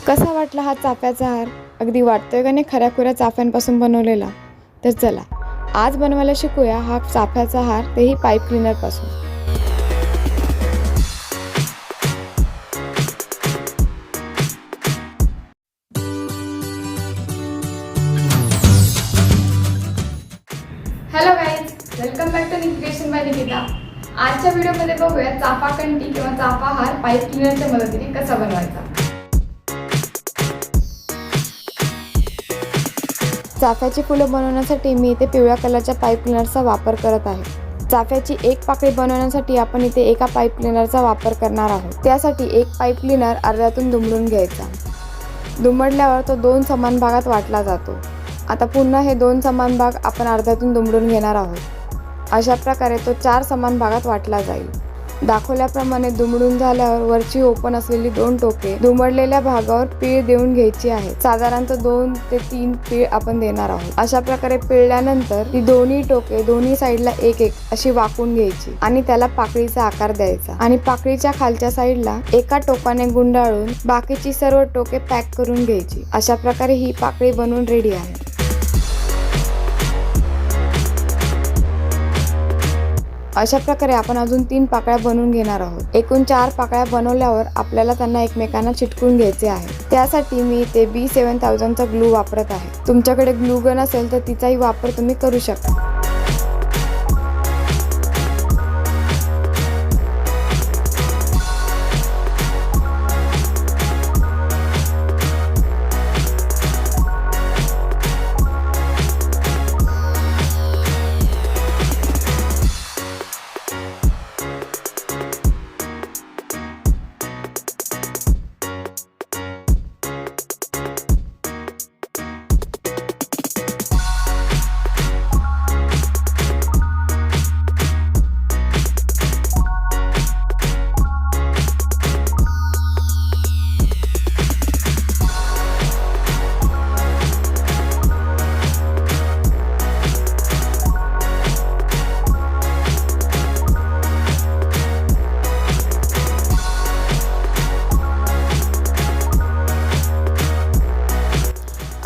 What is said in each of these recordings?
कसा वाटला हा चाफ्याचा हार? अगदी वाटतोय का नाही खऱ्याखुऱ्या चाफ्यांपासून बनवलेला? तर चला आज बनवायला शिकूया हा चाफ्याचा हार, तेही पाईप क्लीनरपासून. Hello guys, welcome back to creation by Nikita. आजच्या व्हिडिओमध्ये बघूया चाफा कंठी किंवा चाफा हार पाईप क्लीनरच्या मदतीने कसा बनवायचा. चाफ्याची फुलं बनवण्यासाठी मी इथे पिवळ्या कलरच्या पाईप क्लीनरचा वापर करत आहे. चाफ्याची एक पाकळी बनवण्यासाठी आपण इथे एका पाईप क्लीनरचा वापर करणार आहोत. त्यासाठी एक पाईप क्लीनर अर्ध्यातून दुमडून घ्यायचा. दुमडल्यावर तो 2 समान भागात वाटला जातो. आता पुन्हा हे 2 समान भाग आपण अर्ध्यातून दुमडून घेणार आहोत. अशा प्रकारे तो 4 समान भागात वाटला जाईल. दाखवल्याप्रमाणे दुमडून झाल्यावर वरची ओपन असलेली 2 टोके दुमडलेल्या भागावर पीळ देऊन घ्यायची आहे. साधारणतः 2 ते 3 पीळ आपण देणार आहोत. अशा प्रकारे पिळल्यानंतर ती दोन्ही टोके दोन्ही साईडला एक एक अशी वाकून घ्यायची आणि त्याला पाकळीचा आकार द्यायचा आणि पाकळीच्या खालच्या साईडला एका टोकाने गुंडाळून बाकीची सर्व टोके पॅक करून घ्यायची. अशा प्रकारे ही पाकळी बनवून रेडी आहे. अशा प्रकारे आपण अजून 3 पाकळ्या बनवून घेणार आहोत. एकूण 4 पाकळ्या बनवल्यावर आपल्याला त्यांना एकमेकांना चिटकून घ्यायचे आहे. त्यासाठी मी इथे B7000चा ग्लू वापरत आहे. तुमच्याकडे ग्लू गन असेल तर तिचाही वापर तुम्ही करू शकता.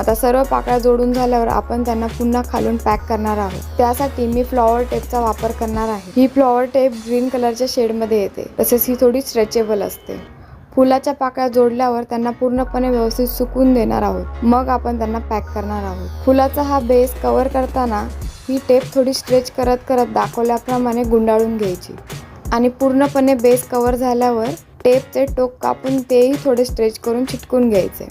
आता सर्व पाकळ्या जोडून झाल्यावर आपण त्यांना पुन्हा खालून पॅक करणार आहोत. त्यासाठी मी फ्लॉवर टेपचा वापर करणार आहे. ही फ्लॉवर टेप ग्रीन कलरच्या शेडमध्ये येते. तसेच ही थोडी स्ट्रेचेबल असते. फुलाच्या पाकळ्या जोडल्यावर त्यांना पूर्णपणे व्यवस्थित सुकून देणार आहोत. मग आपण त्यांना पॅक करणार आहोत. फुलाचा हा बेस कव्हर करताना ही टेप थोडी स्ट्रेच करत करत दाखवल्याप्रमाणे गुंडाळून घ्यायची आणि पूर्णपणे बेस कव्हर झाल्यावर टेपचे टोक कापून तेही थोडे स्ट्रेच करून चिटकून घ्यायचे.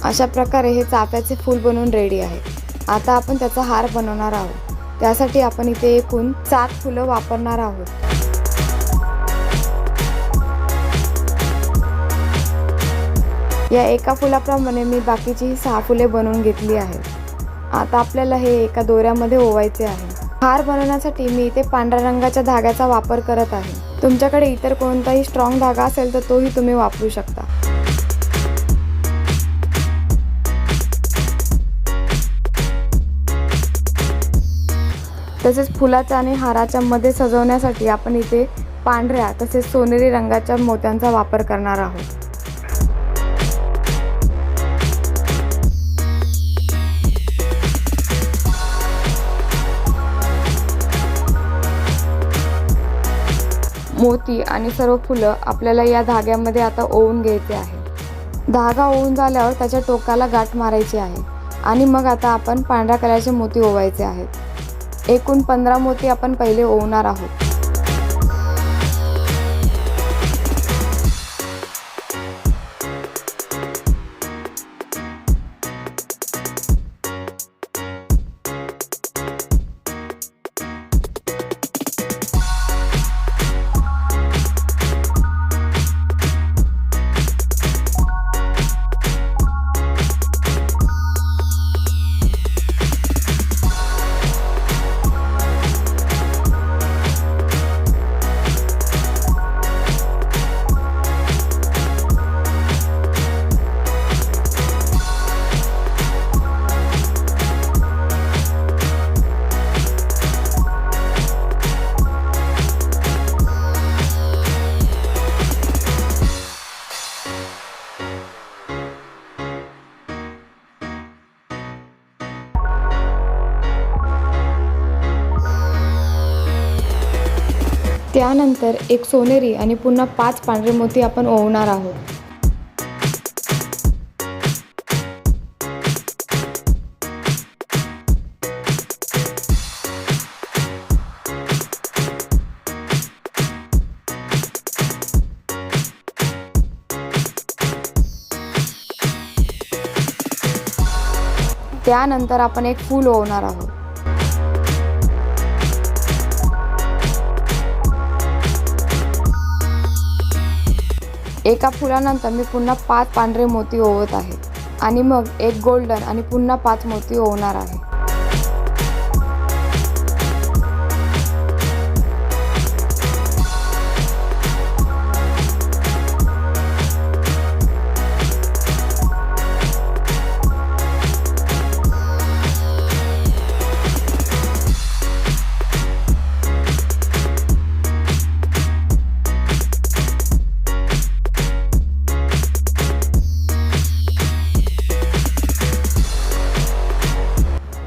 अशा प्रकारे हे चाफ्याचे फूल बनवून रेडी आहे. आता आपण त्याचा हार बनवणार आहोत. त्यासाठी आपण इथे एकूण 7 फुलं वापरणार आहोत. या एका फुलाप्रमाणे मी बाकीची 6 फुले बनवून घेतली आहेत. आता आपल्याला हे एका दोऱ्यामध्ये ओवायचे आहे. हार बनवण्यासाठी मी इथे पांढऱ्या रंगाच्या धाग्याचा वापर करत आहे. तुमच्याकडे इतर कोणताही स्ट्रॉंग धागा असेल तर तोही तुम्ही वापरू शकता. तसेच फुलाच्या आणि हाराच्या मध्ये सजवण्यासाठी आपण इथे पांढऱ्या तसेच सोनेरी रंगाच्या मोत्यांचा वापर करणार आहोत. मोती आणि सर्व फुलं आपल्याला या धाग्यामध्ये आता ओवून घ्यायचे आहे. धागा ओवून झाल्यावर त्याच्या टोकाला गाठ मारायची आहे आणि मग आता आपण पांढऱ्या कलरचे मोती ओवायचे आहेत. एकूण 15 मोती आपण पहिले ओवणार आहोत. त्यानंतर एक सोनेरी आणि पुन्हा 5 पांढरे मोती आपण ओवणार आहोत. त्यानंतर आपण एक फूल ओवणार आहोत. एका फुलानंतर मी पुन्हा 5 पांढरे मोती ओवत आहे आणि मग एक गोल्डन आणि पुन्हा 5 मोती ओवणार आहे.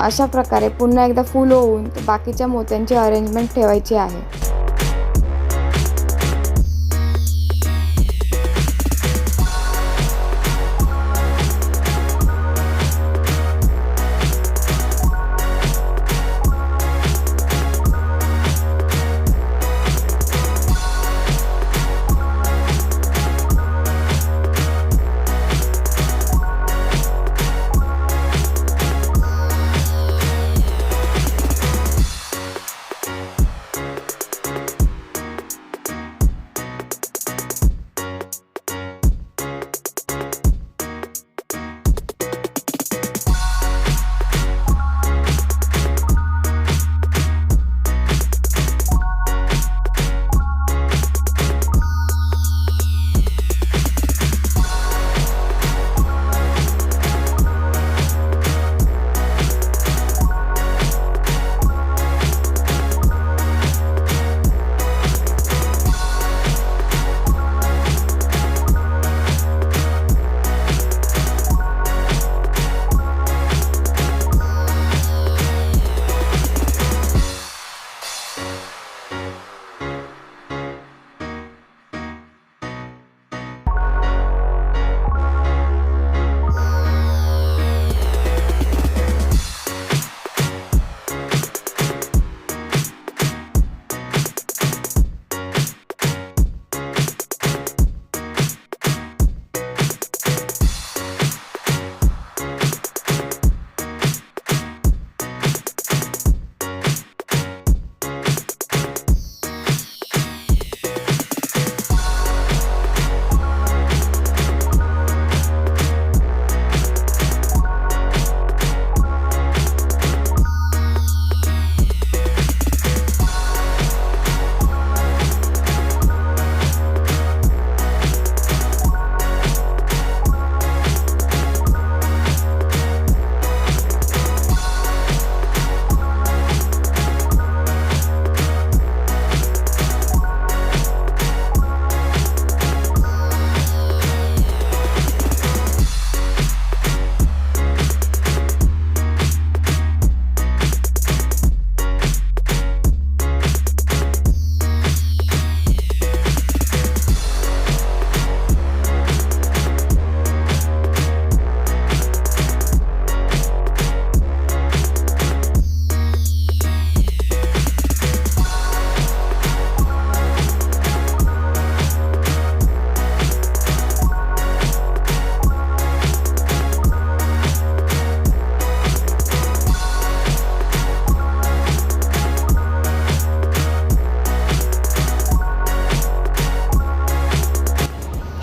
अशा प्रकारे पुन्हा एकदा फूल ओवून बाकीच्या मोत्यांची अरेंजमेंट ठेवायची आहे.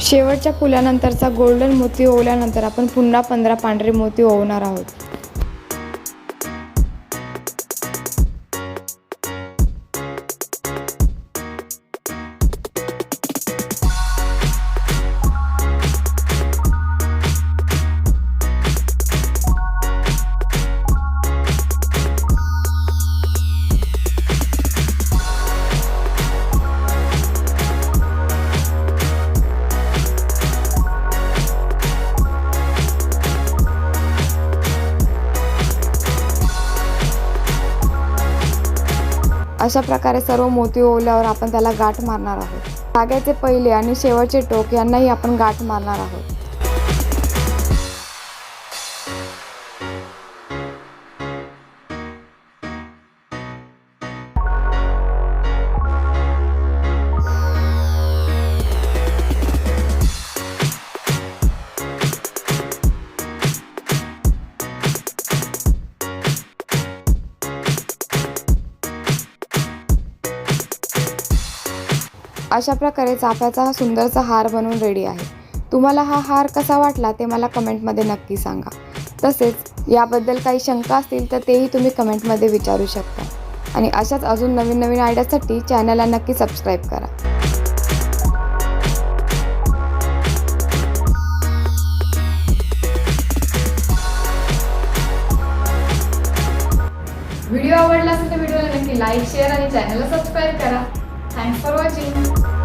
शेवटच्या फुलानंतरचा गोल्डन मोती ओवल्यानंतर आपण पुन्हा 15 पांढरे मोती ओवणार आहोत. अशा प्रकारे सर्व मोती ओवल्यावर आपण त्याला गाठ मारणार आहोत. धाग्याचे पहिले आणि शेवटचे टोक यांनाही आपण गाठ मारणार आहोत. अशा प्रकारे चाफ्याचा हा सुंदरसा हार बनवून रेडी आहे. तुम्हाला हा हार कसा वाटला ते मला कमेंटमध्ये नक्की सांगा. तसेच याबद्दल काही शंका असतील तर तेही तुम्ही कमेंटमध्ये विचारू शकता. आणि अशाच अजून नवीन नवीन आयडियासाठी चॅनलला नक्की सबस्क्राईब करा. व्हिडिओ आवडला असेल तर व्हिडिओला नक्की लाईक, शेअर आणि चॅनलला सबस्क्राईब करा. Thanks for watching.